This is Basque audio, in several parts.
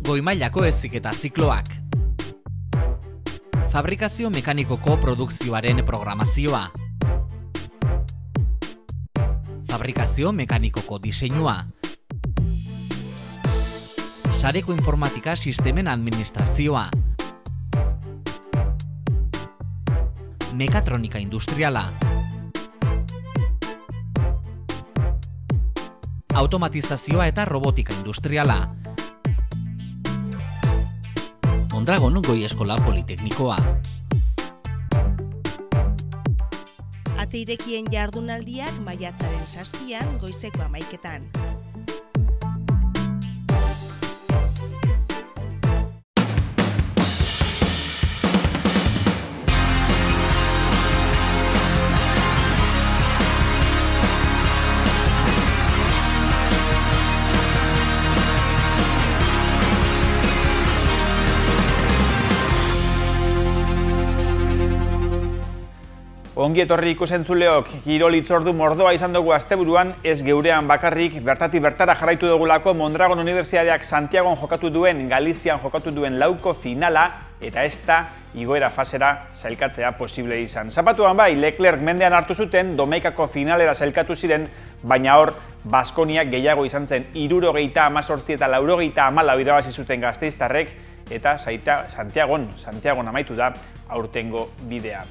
Goi-mailako heziketa zikloak. Fabrikazio mekanikoko produkzioaren programazioa. Fabrikazio mekanikoko diseinua. Sareko informatika sistemen administrazioa. Mekatronika industriala. Automatizazioa eta robotika industriala. Mondragon Goi Eskola Politeknikoa. Ate irekien jardunaldiak maiatzaren 7an goizeko 11etan. Ongi etorri ikusentzuleok, kirol hitzordu mordoa izan dugu asteburuan, ez geurean bakarrik, bertatik bertara jarraitu dugulako Mondragon Unibertsitateak Santiagon jokatu duen, Galizian jokatu duen lauko finala, eta ez da igoera fasera sailkatzea posible izan. Zapatuan bai, Leclerc mendean hartu zuten, Domeikako finalera sailkatu ziren, baina hor, Baskoniak gehiago izan zen, 78 eta 94 irabazi zuten gasteiztarrek, eta Santiagon amaitu da aurtengo bidea.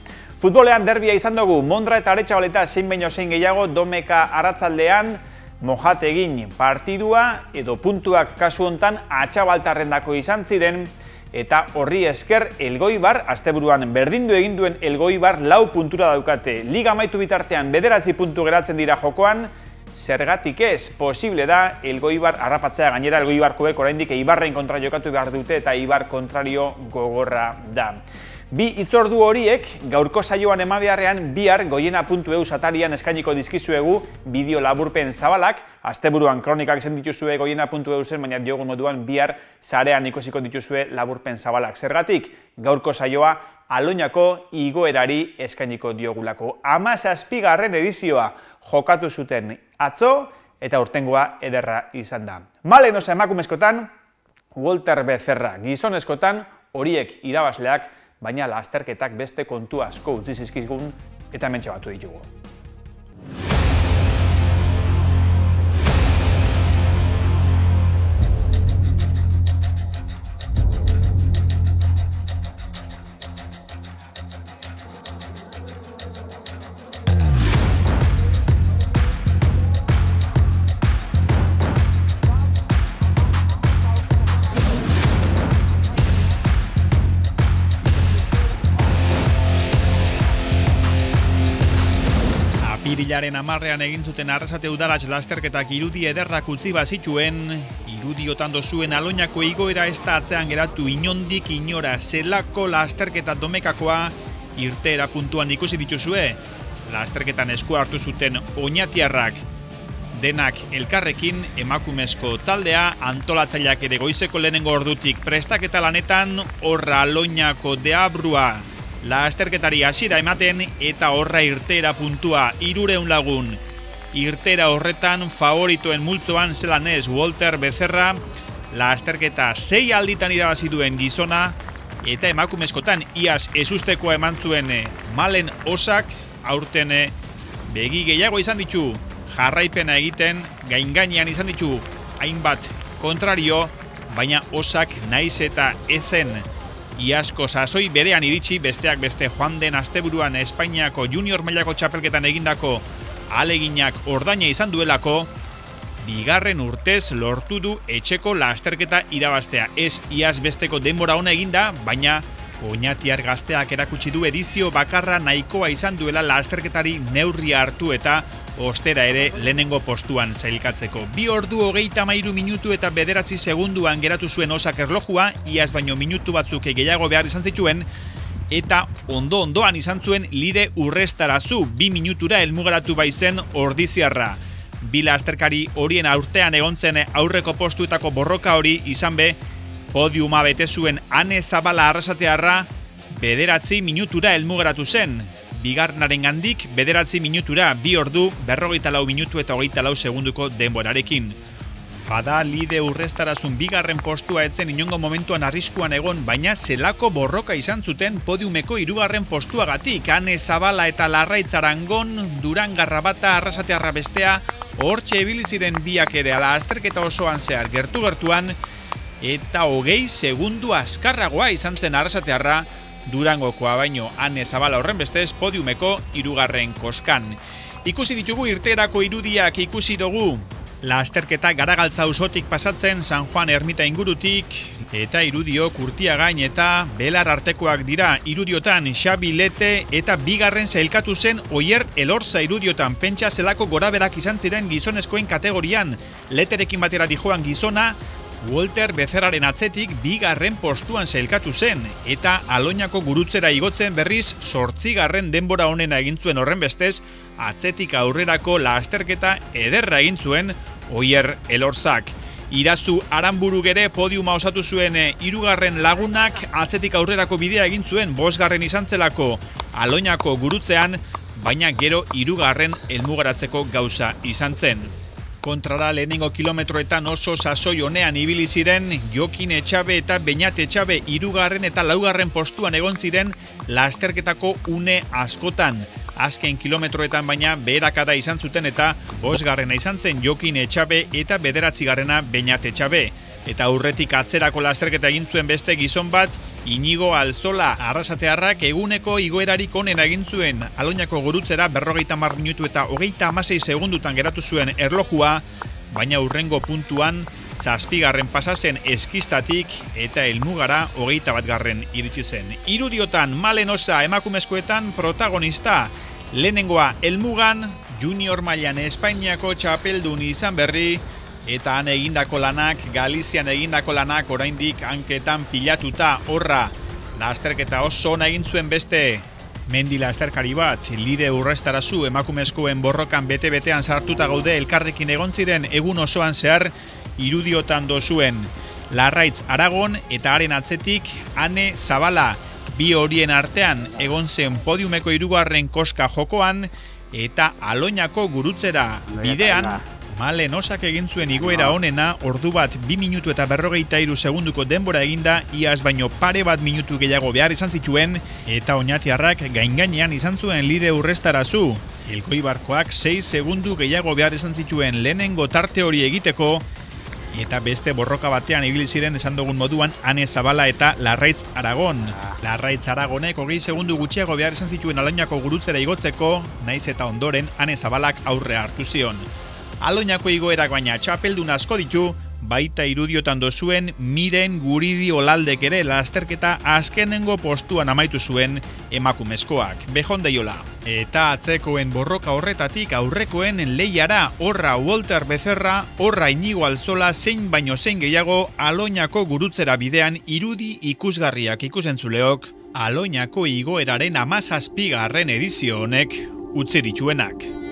Futbolean derbia izan dugu, Mondra eta Aretxabaleta zein baino zein gehiago, Domeka arratzaldean mojate egin partidua edo puntuak kasu hontan Atxabaltarrendako izan ziren, eta horri esker Elgoibar, asteburuan berdindu egin duen Elgoibar 4 puntura daukate. Liga amaitu bitartean 9 puntu geratzen dira jokoan, zergatik ez, posible da Elgoibar harrapatzea, gainera Elgoibarkoek oraindik Eibarren kontra jokatu behar dute eta Eibar kontrario gogorra da. Bi hitzordu horiek, gaurko saioan emabeharrean bihar goiena.eu atarian eskainiko dizkizuegu bideo laburpen zabalak, asteburuan kronikak zen dituzue goiena.eu zen, baina diogun moduan bihar sarean ikusiko dituzue laburpen zabalak. Zergatik, gaurko saioa Aloñako igoerari eskainiko diogulako. 17. edizioa jokatu zuten atzo eta urtengoa ederra izan da. Malen osa emakumezkotan, Walter Becerra gizonezkotan, horiek irabazleak, baina lasterketak beste kontu asko utzi zizkigun eta hementxe batu ditugu. Apirilaren 10ean egin zuten Arrasate Udalatz lasterketak irudi ederrak utzi bazituen, irudiotan dozuen Aloñako igoera ez da atzean geratu inondik inora, zelako lasterketa Domekakoa irteera puntuan ikusi dituzue. Lasterketan esku hartu zuten oñatiarrak, denak elkarrekin, emakumezko taldea, antolatzaileak ere goizeko lehenengo ordutik prestaketa lanetan, horra Aloñako deabrua lasterketari hasiera ematen eta horra irteera puntua 300 lagun. Irteera horretan favoritoen multzoan zelan ez Walter Becerra, lasterketa 6 alditan irabazi duen gizona eta emakumezkotan iaz ezustekoa eman zuen Malen Osak, aurten begi gehiago izan ditu, jarraipena egiten, gain-gainean izan ditu hainbat kontrario, baina Osak naiz eta ezen iazko sasoi berean iritsi, besteak beste joan den asteburuan Espainiako junior mailako txapelketan egindako aleginak ordaina izan duelako, bigarren urtez lortu du etxeko lasterketa irabaztea. Ez iaz besteko denbora ona eginda, baina oñatiar gazteak erakutsi du edizio bakarra nahikoa izan duela lasterketari neurria hartu eta ostera ere lehenengo postuan sailkatzeko. 2 ordu 33 minutu eta 9 segunduan geratu zuen Osak erlojua, iaz baino minutu batzuk gehiago behar izan zituen, eta ondoan izan zuen Lide Urrestarazu, 2 minutura helmugaratu baizen ordiziarra. Bi lasterkari horien aurtean egontzen aurreko postuetako borroka hori izan be, podiuma bete zuen Ane Zabala Arrasatearra 9 minutura helmugaratu zen. bigarrenaren gandik 9 minutura 2 ordu 44 minutu eta 24 segunduko denborarekin. Bada Lide Urrestarazun bigarren postua etzen inongo momentuan arriskuan egon, baina zelako borroka izan zuten podiumeko hirugarren postuagatik. Ane Zabala eta Larraitz Arangon, Duran Garrabata, Arrasatearra bestea, hortxe ibili ziren biak ere ala azterketa osoan zehar gertu-gertuan, eta 20 segundu azkarragoa izan zen Arrasatearra, Durangokoa baino Ane Zabala horren bestez podiumeko hirugarren koskan. Ikusi ditugu irteerako irudiak ikusi dugu. Lasterketa Garagaltza auzotik pasatzen San Juan ermita ingurutik, eta irudiok Urtiagain eta Belar artekoak dira. Irudiotan Xabi Lete eta bigarren sailkatu zen Oier Elorza irudiotan. Pentsa zelako goraberak izan ziren gizonezkoen kategorian. Leterekin batera dijoan gizona, Walter Bezerraren atzetik bigarren postuan sailkatu zen, eta Aloñako gurutzera igotzen berriz 8. denbora honena egin zuen horren bestez, atzetik aurrerako lasterketa ederra egin zuen Oier Elorzak. Irazu Aranburuk ere podiuma osatu zuen 3. lagunak, atzetik aurrerako bidea egin zuen 5. izan zelako Aloñako gurutzean, baina gero 3. helmugaratzeko gauza izan zen. Kontrara lehenengo kilometroetan oso sasoi honean ibili ziren Jokin Etxabe eta Beñat Etxabe 3. eta 4. postuan egon ziren lasterketako une askotan. Azken kilometroetan baina beherakada izan zuten eta 5. izan zen Jokin Etxabe eta 9. Beñat Etxabe. Eta aurretik atzerako lasterketa egin zuen beste gizon bat, Inigo Alzola Arrasatearrak eguneko igoerarik onena egin zuen Aloñako gurutzera 50 minutu eta 36 segundutan geratu zuen erlojua, baina hurrengo puntuan 7. pasa zen Eskistatik eta helmugara 21. iritsi zen. Irudiotan Malen Osa emakumezkoetan protagonista, lehenengoa helmugan junior mailan Espainiako txapeldun izan berri, eta han egindako lanak, Galizian egindako lanak oraindik hanketan pilatuta. Horra, lasterketa oso ona egin zuen beste mendi lasterkari bat, Lide Urrestarazu emakumezkoen borrokan bete-betean sartuta gaude elkarrekin egon ziren egun osoan zehar irudiotan dozuen. Larraitz Aragon eta haren atzetik Ane Zabala, bi horien artean egon zen podiumeko 3. koska jokoan, eta Aloñako gurutzera bidean Malen Osak egin zuen igoera onena, ordu bat 2 minutu eta 43 segunduko denbora eginda, iaz baino pare bat minutu gehiago behar izan zituen, eta oñatiarrak gain-gainean izan zuen Lide Urrestarazu. Elgoibarkoak 6 segundu gehiago behar izan zituen lehenengo tarte hori egiteko, eta beste borroka batean ibili ziren esan dugun moduan Ane Zabala eta Larraitz Aragon. Larraitz Aragonek 20 segundu gutxiago behar izan zituen Aloñako gurutzera igotzeko, naiz eta ondoren Ane Zabalak aurre hartu zion. Aloñako igoerak baina txapeldun asko ditu, baita irudiotan dozuen Miren Guridi Olaldek ere lasterketa azkenengo postuan amaitu zuen emakumezkoak. Bejondeiola. Eta atzekoen borroka horretatik aurrekoen lehiara, horra Walter Bezerra, horra Inigo Alzola, zein baino zein gehiago Aloñako gurutzera bidean irudi ikusgarriak ikusentzuleok, Aloñako igoeraren 17. edizio honek utzi dituenak.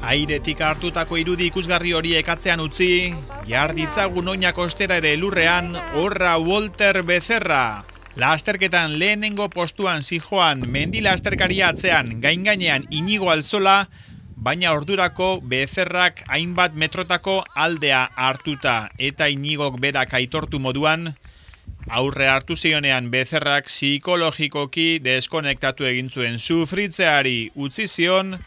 Airetik hartutako irudi ikusgarri horiek atzean utzi, jar ditzagun Oñako ostera ere lurrean, horra Walter Becerra. Lasterketan lehenengo postuan zijoan mendi lasterkaria atzean, gain-gainean Inigo Alzola, baina ordurako Becerrak hainbat metrotako aldea hartuta eta Inigok berak aitortu moduan, aurre hartu zionean Becerrak psikologikoki deskonektatu egin zuen, sufritzeari utzi zion.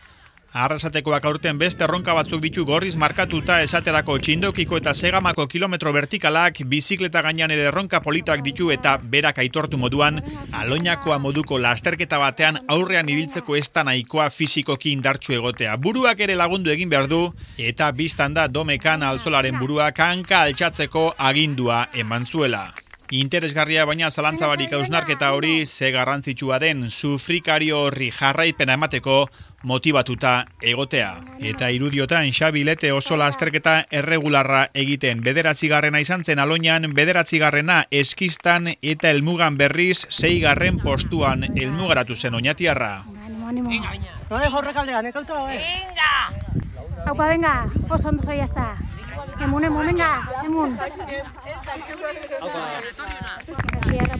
Arrasatekoak aurten beste erronka batzuk ditu gorriz markatuta, esaterako Txindokiko eta Segamako kilometro vertikalak, bizikleta gainean ere erronka politak ditu eta berak aitortu moduan, Aloñakoa moduko lasterketa batean aurrean ibiltzeko ez da nahikoa fisikoki indartsu egotea. Buruak ere lagundu egin behar du eta biztan da Domekan Alzolaren buruak hanka altxatzeko agindua eman zuela. Interesgarria baina zalantzabarik hausnarketa hori ze garrantzitsua den sufrikario horri jarraipena emateko motibatuta egotea. Eta irudiotan Xabi Lete oso lasterketa erregularra egiten. 9. izan zen Aloñan, 9. eskistan eta helmugan berriz 6. postuan helmugaratu zen oñatiarra. Aupa, venga, oso ondo zoi hasta. Emun, venga, emun.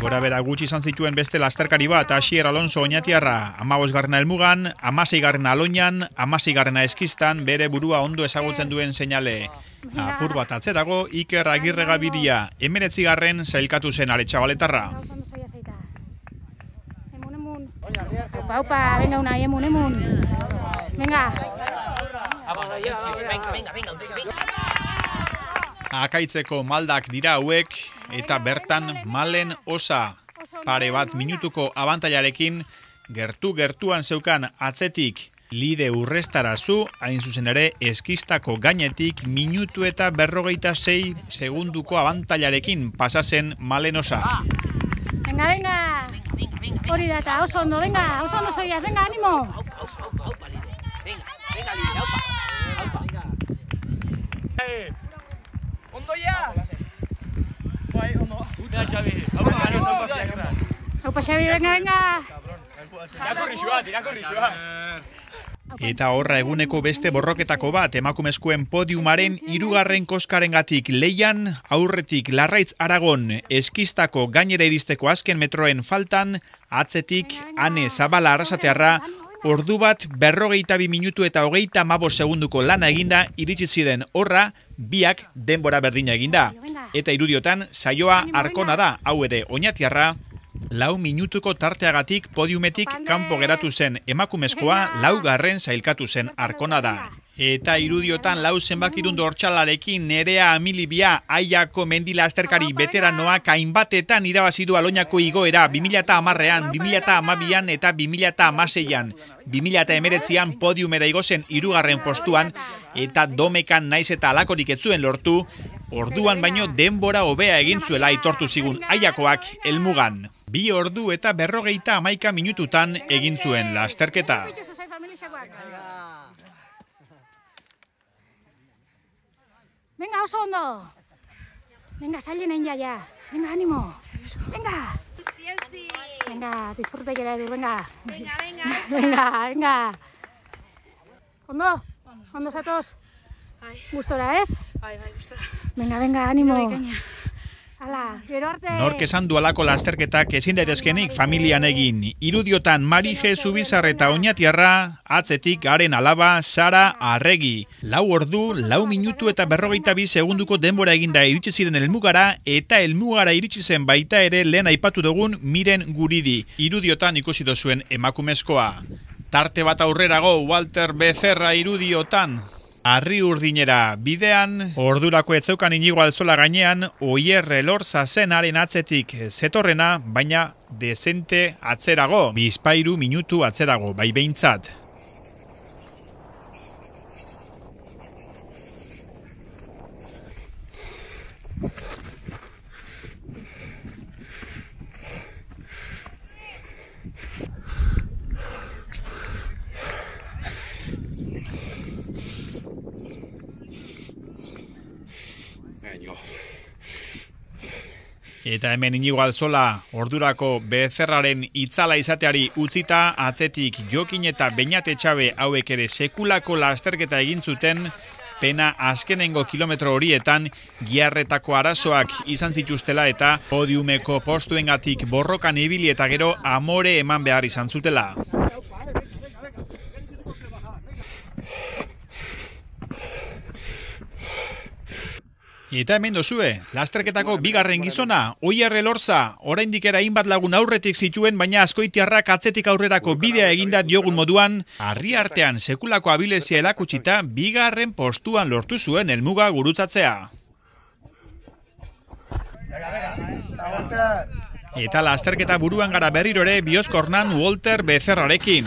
Gora bera gutxi izan zituen beste lasterkari bat, Asier Alonso oñatiarra, 15. helmugan, 16. Aloñan, 16. eskistan, bere burua ondo ezagutzen duen seinale. Apur bat atzerago, Iker Agirregabiria, 19. sailkatu zen Aretxabaletarra. Aupa, venga, Unai, emun. Venga. Akaitzeko maldak dira hauek eta bertan Malen Osa pare bat minutuko abantailarekin gertuan zeukan atzetik Lide Urrestarazu, hain zuzen ere eskistako gainetik minutu eta 46 segunduko abantailarekin pasazen Malen Osa. Venga. Hori da eta oso ondo, venga, oso ondo zoiaz, venga, animo. Venga, Lide, aupa. Ondo ya! Bai, ondo. Uda, Xabi. Aupa, Xabi, venga. Irakurri bat. Eta horra eguneko beste borroketako bat, emakumezkoen podiumaren 3. koskarengatik leian, aurretik Larraitz Aragon eskistako gainera iristeko azken metroen faltan, atzetik Ane Zabala Arrasatearra, ordu bat 42 minutu eta 35 segunduko lana eginda iritsi ziren horra, biak denbora berdina eginda. Eta irudiotan saioa Arkona da, hau ere oñatiarra, 4 minutuko tarteagatik podiumetik kanpo geratu zen emakumezkoa, 4. sailkatu zen Arkona da. Eta irudiotan lau zenbakidun dortxalarekin Nerea Amilibia Aiako mendila azterkari veteranoak hainbatetan irabazi du Aloñako igoera 2010an, 2012an eta 2016an. 2019an podiumera igozen 3. postuan eta domekan naiz eta alakorik ez zuen lortu, orduan baino denbora hobea egin zuela aitortu zigun Aiakoak helmugan. 2 ordu eta 51 minututan egin zuen lasterketa. Venga, oso ondo. Venga, sailenen ya. Venga, ánimo. Venga. Venga, disfruta que eres, venga. Venga. Ondo zatoz. Gustora, ez? Bai, gustora. Venga, ánimo. Hala, gero arte. Nork esan du halako lasterketak ezin daitezkenik familian egin. Irudiotan Marije Zubizar eta Oñatiarra, atzetik haren alaba Sara Arregi. 4 ordu, 4 minutu eta 52 segunduko denbora eginda iritsi ziren helmugara eta helmugara iritsi zen baita ere lehen aipatu dugun Miren Guridi. Irudiotan ikusi duzuen emakumezkoa. Tarte bat aurrerago Walter Becerra Irudiotan. Arri urdinera bidean, ordurako etzeukan Inigo Alzola gainean, Oier Elorza zenaren atzetik zetorrena, baina dezente atzerago, 2 minutu atzerago, bai behintzat. Eta hemen Inigo Alzola ordurako Becerraren itzala izateari utzita, atzetik Jokin eta Beñat Etxabe hauek ere sekulako lasterketa egin zuten, pena azkenengo kilometro horietan giarretako arazoak izan zituztela eta podiumeko postuengatik borrokan ibili eta gero amore eman behar izan zutela. Eta hemen dozue, lasterketako 2. gizona, Oier Elorza, oraindik era hainbat lagun aurretik zituen, baina azkoitiarrak atzetik aurrerako bidea eginda diogun moduan, harri artean sekulako abilezia erakutsita 2. postuan lortu zuen helmuga gurutzatzea. Eta lasterketa buruan gara berriro ere Bioskornan Walter Becerrarekin.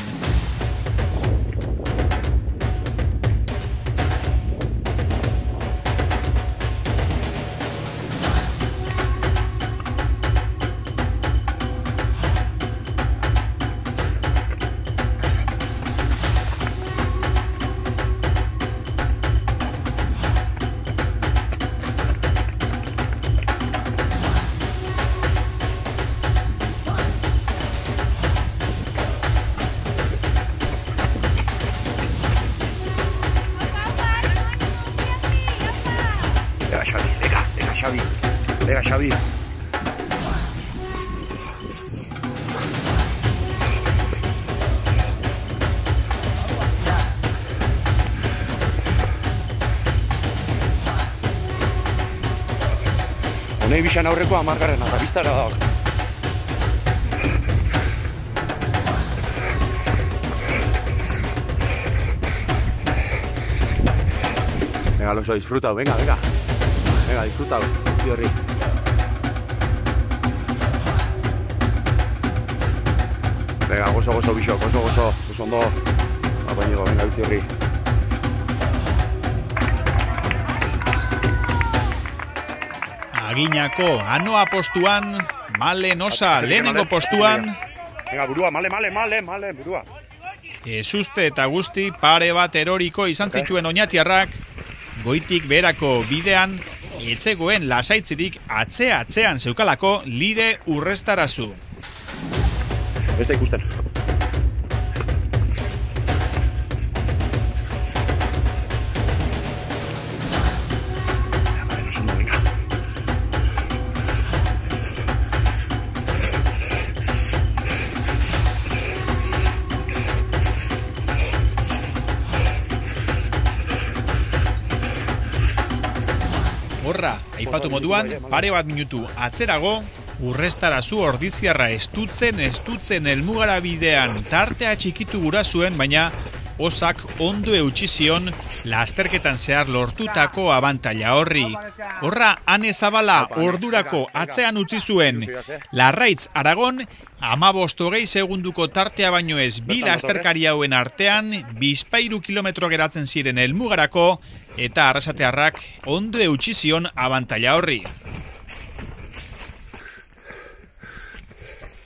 Venga, Xavi. Honei bisan aurreko 10. eta biztara dago. Venga, Alonso, disfruta, venga. Venga, disfruta, tío Rick. Venga, gozo, bicho, gozo, ondo. Apainigo, venga, tío Rick. Aginako, Anoa postuan, Male Nosa, lehenengo postuan. Venga, burua, male, burua. Ezuste eta guzti pare bat eroriko izan zituen Oñatiarrak, goitik berako bidean, etzegoen lasaitzirik atzean zeukalako Lide Urrestarazu. Ez da ikusten. Horra, aipatu moduan, pare bat minutu atzerago, Urrestarazu ordiziarra estutzen helmugara bidean tartea txikitu gura zuen, baina osak ondo eutsi zion lasterketan zehar lortutako abantaila horri. Horra, Ane Zabala ordurako atzean utzi zuen. Larraitz Aragon, 15-20 segunduko tartea baino ez bi lasterkari hauen artean, bizpahiru kilometro geratzen ziren helmugarako, eta arrasatearrak ondo eutsi zion abantaila horri.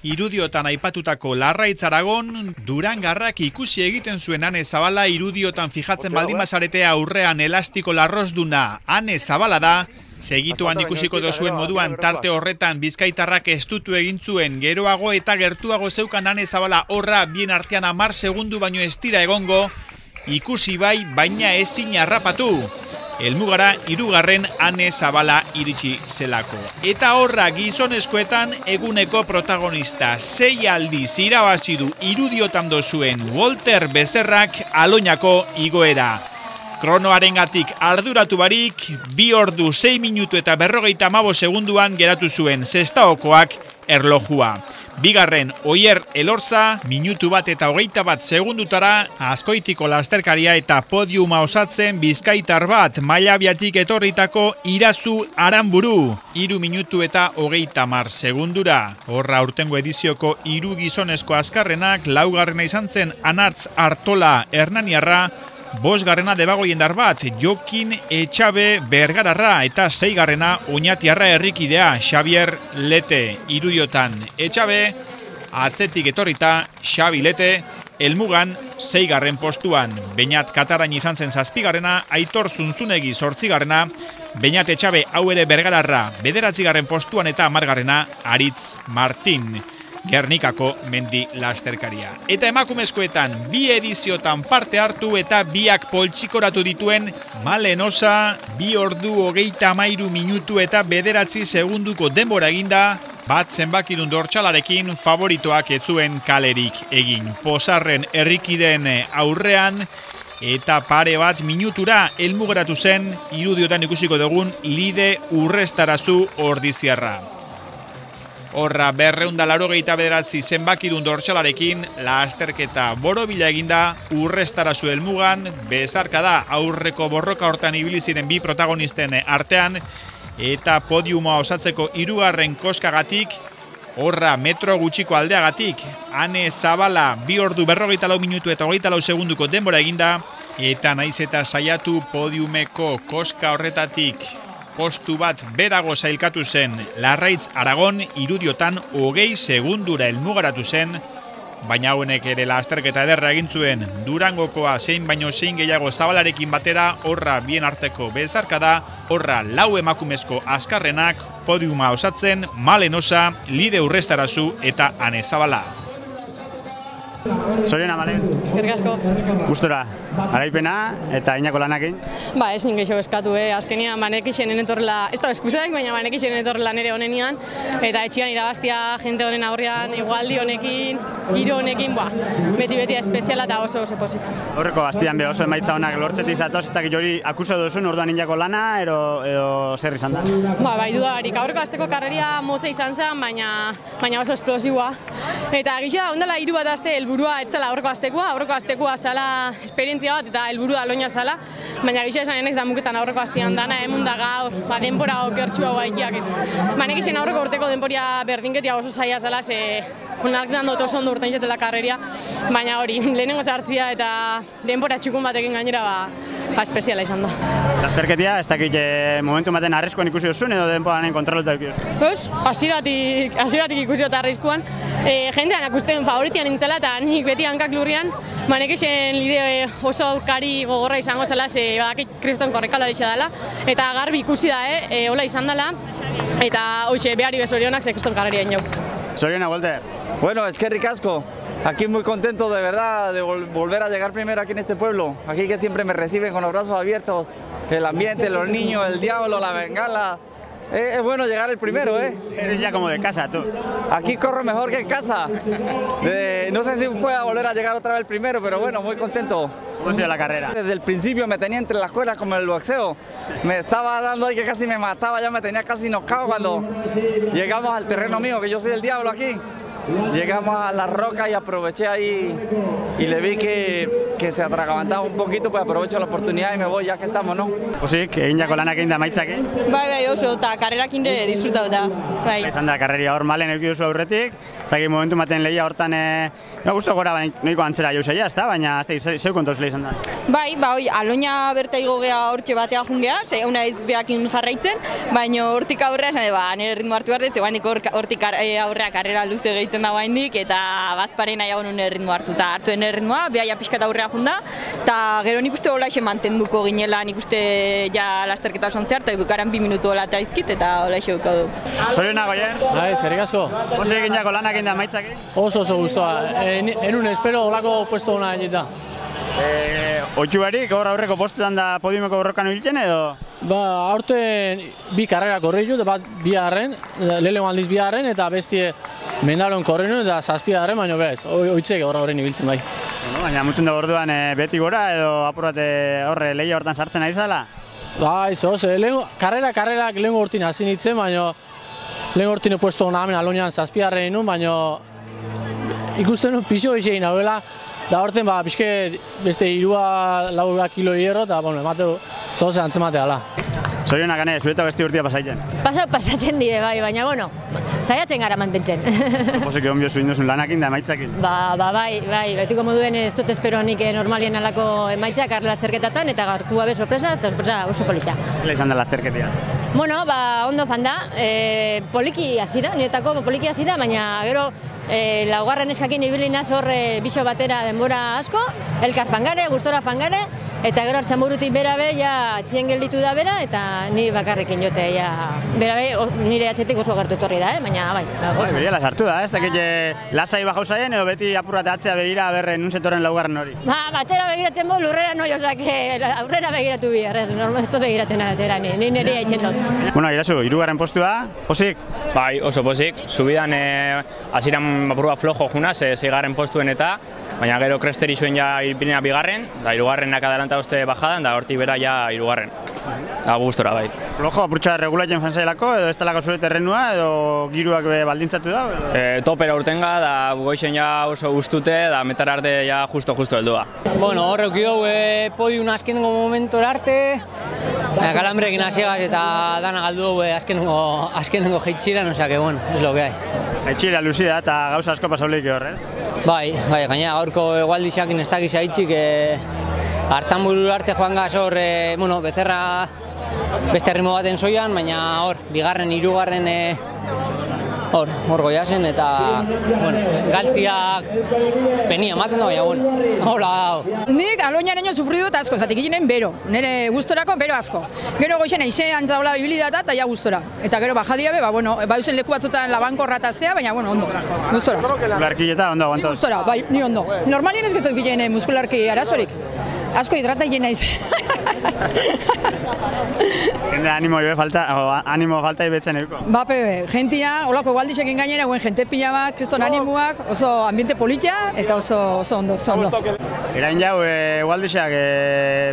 Irudiotan aipatutako Larraitz Aragon, Durangarrak ikusi egiten zuen Ane Zabala irudiotan fijatzen baldin bazarete aurrean elastiko larrosduna Ane Zabala da. Segituan ikusiko dozuen moduan tarte horretan Bizkaitarrak estutu egin zuen, geroago eta gertuago zeukan Ane Zabala horra bien artean 10 segundu baino ez dira egongo, ikusi bai baina ezin harrapatu. Helmugara 3. Ane Zabala iritsi zelako. Eta horra gizonezkoetan eguneko protagonista 6 aldiz irabazi du irudiotan dozuen Walter Bezerrak Aloñako igoera. Kronoarengatik arduratu barik, 2 ordu 6 minutu eta 55 segunduan geratu zuen Sestaokoak erlojua. Bigarren Oier Elorza, minutu bat eta 21 segundutara, Azkoitiko lasterkaria eta podiuma osatzen Bizkaitar bat Mailabiatik etorritako Irazu Aranburu. 3 minutu eta 30 segundura. Horra urtengo edizioko 3 gizonezko azkarrenak, 4. izan zen Anartz Artola Hernaniarra, 5. Debagoiendar bat Jokin Etxabe Bergararra eta 6. Oñatiarra herrikidea Xavier Lete. Irudiotan Etxabe, atzetik etorrita Xabi Lete, helmugan 6. postuan. Beñat Katarain izan zen 7. Aitor Zunzunegi 8. Beñat Etxabe hau ere Bergararra 9. postuan eta 10. Aritz Martin. Gernikako mendi lasterkaria. Eta emakumezkoetan 2 ediziotan parte hartu eta 2 poltsikoratu dituen Malen Osa, 2 ordu 33 minutu eta 9 segunduko denbora eginda, bat zenbakidun dortsalarekin favoritoak ez zuen kalerik egin. Pozarren herrikideen aurrean eta pare bat minutura helmugeratu zen irudiotan ikusiko dugun Lide Urrestarazu ordiziarra. Horra 289 zenbakidun dortsalarekin lasterketa borobila eginda Urrestarazu helmugan, bezarka da aurreko borroka hortan ibili ziren 2 protagonisten artean eta podiuma osatzeko 3. koskagatik, horra metro gutxiko aldeagatik Ane Zabala 2 ordu 44 minutu eta 24 segunduko denbora eginda eta naiz eta saiatu podiumeko koska horretatik postu bat berago sailkatu zen Larraitz Aragon irudiotan 20 segundura helmugaratu zen, baina hauenek ere lasterketa ederra egin zuen Durangokoa zein baino zein gehiago Zabalarekin batera, horra bien arteko bezarka da, horra 4 emakumezko azkarrenak podiuma osatzen Malen Osa, Lide Urrestarazu eta Ane Zabala. Zoriona, Malen. Eskerrik asko. Gustora, garaipena eta inako lanakin? Ba, ezin gehiago eskatu, azkenian banekixen enetorrela, ez da eskuzaik, baina banekixen enetorrela nire honenian, eta etxian irabaztia jente honen aurrean, igualdi honekin, giro honekin, beti espeziala eta oso pozik. Horreko bastian be oso emaitza honak lortzetik zatoz, eta hori akuso duzun orduan inako lana, edo zer izan da? Ba, bai dudarik, aurreko azteko karreria motza izan zen, baina oso esplosiboa. Eta gisa da, ondala 3 bat azte helburua etzela aurreko aztekoa zala esperientzia bat eta helburua Aloña zala, baina gisa esan enez da muketan aurreko aztean dana, emun da gaur, denbora okertxua guaikiak. Banek izan aurreko urteko denboria berdinketia oso zaila zala, ze onarketan dut oso ondo urten zetela karreria, baina hori, lehenengo sartzia eta denbora txukun batekin gainera, espeziala izan da. Lasterketia, ez dakit momentu baten arriskuan ikusi duzun edo denboranen kontroleta ikusi? Ez, hasieratik ikusi dut arriskuan. Jendean akusten favoritian nintzela eta nik beti hankak lurrian, banekixen Lide oso aurkari gogorra izango zela, ze badakit kriston korrekalaritza dela, eta garbi ikusi da, hola izan dela, eta hoxe, behari bezorionak ze kriston karrerien jau. Zoriona, Walter. Bueno, eskerrik asko. Aquí muy contento de verdad de volver a llegar primero aquí en este pueblo. Aquí que siempre me reciben con los brazos abiertos, el ambiente, los niños, el diablo, la bengala. Es bueno llegar el primero, Eres ya como de casa, tú. Aquí corro mejor que en casa. No sé si pueda volver a llegar otra vez el primero, pero bueno, muy contento. ¿Cómo ha sido la carrera? Desde el principio me tenía entre las cuerdas como el boxeo. Me estaba dando ahí que casi me mataba, ya me tenía casi knockout cuando llegamos al terreno mío, que yo soy el diablo aquí. Llegamos a la roca y aproveché ahí y le vi que que se atragantaba un poquito, pues aprovecho la oportunidad y me voy ya que estamos, ¿no? Posik, egindako lanak egin da maitzak, Bai, oso, eta karrerakin ere disfrutauta. Bai. Izan da, karreria hor malen euki duzu aurretik, zaki momentu maten lehia hortan, guztu gora noiko antzera jauzaia, ez da, baina zeu kontoz lehi izan da. Bai, aloina berta igo geha hortxe batea jungea, una ez behakin jarraitzen, baina hortik aurrea esan, nire ritmo hartu behar dut, hortik aurrea karrera luze gehitzen dago haindik, eta bazparen nahiago nire ritmo hartu, eta hartuen ritmoa, behaia pixkat aurrea junda, eta gero nik uste hola esen mantenduko ginela, nik uste ja lasterketa osontzear, eta bukaran 2 minutu hola eta izkit, eta hola esen dukau du. Zorionak, Goien? Bai, zerrik asko. Oso eginako lanak egin da maitzak? Oso guztua, enun espero olako puesto hona egita. Oitxu barik, gaur aurreko postetan da podiumeko borrokan hiltzen edo? Ba, aurten 2 karrera korri dut, bat 2 lehenengo aldiz 2 eta bestie mendaron korri dut eta 7 baina bez, oitzek gaur horren ibiltzen bai. Baina mutun da orduan beti gora edo apurate horre lehia hortan sartzen ari zala? Ba, karrerak lehenengo hortin hasi nintzen, baina lehenengo hortin puesto hona hemen alonean 7 nun, baina ikusten nun pixo egin hauela, da horten ba, pixke beste 3-4 kilo hierro, eta emateu zoze antzematea ala. Zorionak gane, zuretak besti urtia pasaiten? Pasatzen dire, bai, baina, bueno, saiatzen gara mantentzen. Suposo que onbio zuin duzun lanakin da emaitzakin? Bai, betiko moduen ez dut espero nik normalien alako emaitzak arre lasterketatan, eta gaurkua be sorpresa, eta sorpresa oso politxa. Zela izan da lasterketia? Bueno, ondo fan da, poliki hasi da, niretako poliki hasi da, baina gero laugarren eskakin ibilinaz hor biso batera denbora asko, elkar fangare, gustora fangare, eta gero hartxanburutik bera be, ja txien gelditu da bera, eta ni bakarrekin jote, bera be, nire atxetik oso gertu etorri da, baina bai. Beria sartu da, ez dakit lasai bajau zaien, edo beti apurrate atzea begira berre nun zetorren laugarren hori? Batxera begiratzen bo, lurrera noi, ozak, aurrera begiratu bihar, ez dut begiratzen atzera, ni nire haitzen dut. Bueno, Irazu, 3. postua, posik? Bai, oso posik, subidan hasieran apurua flojo juna, 6. postuen eta, baina gero kresteri zuen ja ilpilina 2, da 3. adelanta uste bajadan, da hortik bera ja 3. Gustora, bai. Flojo, apurtxa regulatzen fanzailako, edo ez talako zure terrenua, edo giruak baldintzatu da? Topera urtenga, da goixen ja oso gustute, da metara arte ja justo heldua. Bueno, horrek dugu podium azkenengo momentor arte, galambrekin hasiegaz eta dana galdu azkenengo jeitxiran, osea que bueno, es lo que hay. Jeitxira luzida eta gauza asko pasauleik horrez? Bai, gaina gaurko egualdizakin ez dakiz haitxik, hartzanburu arte joan gaz hor, Becerra beste ritmo baten zoian, baina hor, 2., 3. hor goiazen eta, galtziak penia ematen da, baina, hola. Nik aloinareño sufri dut asko, zatik ginen bero, nire gustorako bero asko. Gero goixen eixe antzaula bibilidata eta ja gustora. Eta gero bajadia be, eusen leku batzutan labankorra eta zea, baina, ondo, gustora. Muskularkileta, ondo aguantoz? Ni gustora, bai, ni ondo. Normalien ez giztot ginen muskularki arazorik. Asko hidrata hien naiz. Jende animo falta ibetzen euko? Ba, gentia, holako egualdizekin gainera, jente pila bat, kriston animoak, oso ambiente politia eta oso ondo. Erain jau, egualdizak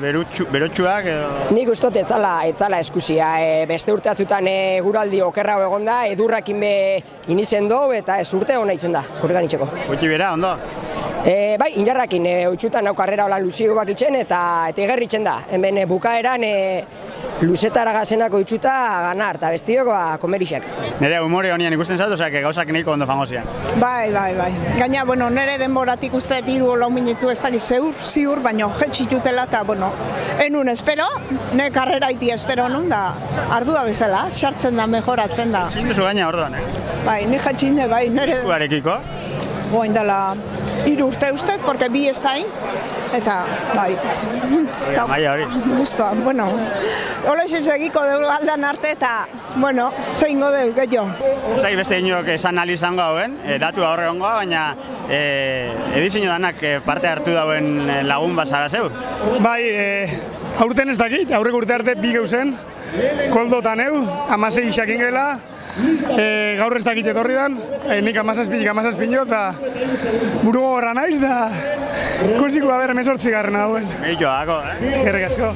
berotxuak edo? Nik ustot ez zala eskusia, beste urteatzutan guraldi okerra egon da, edurrakin be inizen do eta ez urte hona itzen da, kurganitzeko. Gutxi bera, ondo? Bai, injarrakin, utxutan hau karrera holan luzio bakitzen eta egerritzen da. Hemen bukaeran luzetara gazenako itxuta ganar, eta bestioko komerixak. Nire humore honian ikusten zautu, osak gauzak nahiko ondo famozian. Bai. Gaina, nire denboratik uste 3 minutu ez dakiz ziur, baina jetxitutela eta, enun espero, nire karrera iti espero nun da, ardua bezala, sartzen da, mejoratzen da. Zinduzu gaina orduan, Bai, nire jetxinde, bai, nire... Zuarekiko? Goain dela 3 urte ustez, porque 2 ez dain, eta, bai. Maia hori. Guztua, hola ez egiko dugu aldan arte eta, zeingo dugu, gehiago. Zai beste inoak esan alizango hauen, datu horre ongoa, baina edizio danak parte hartu dauen lagun bazara zeu? Bai, aurten ez dakit, aurrek urte arte 2 geuzen, koldotan eu, 16 isakin gela, gaur ez dakit etorri dan, nik 17 jo, eta buru gogorra naiz, eta ikusiko haber 18 hauen. Egito dako, Eskerrik asko.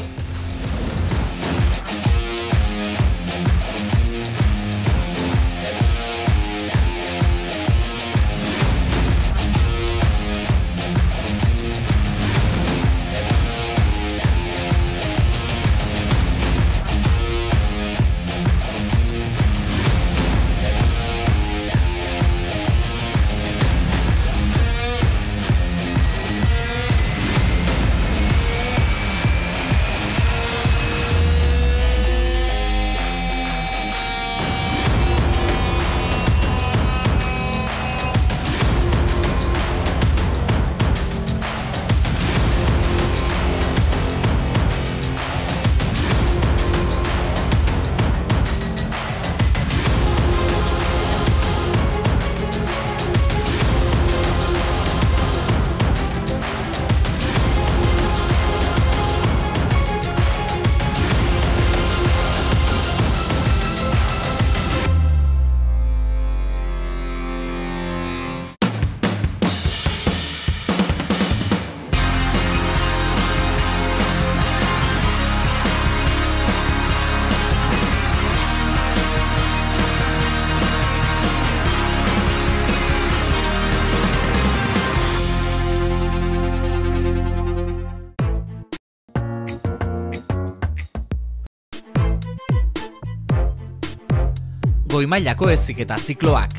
Goi-mailako heziketa zikloak.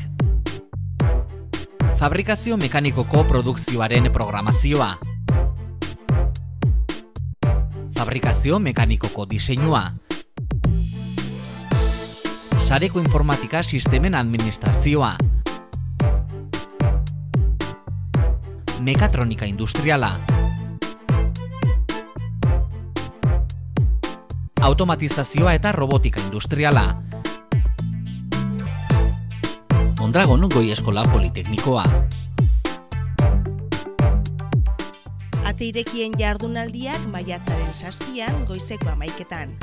Fabrikazio mekanikoko produkzioaren programazioa. Fabrikazio mekanikoko diseinua. Sareko informatika sistemen administrazioa. Mekatronika industriala. Automatizazioa eta robotika industriala. Mondragon Goi Eskola Politeknikoa. Ate irekien jardunaldiak maiatzaren 7an goizeko 11etan.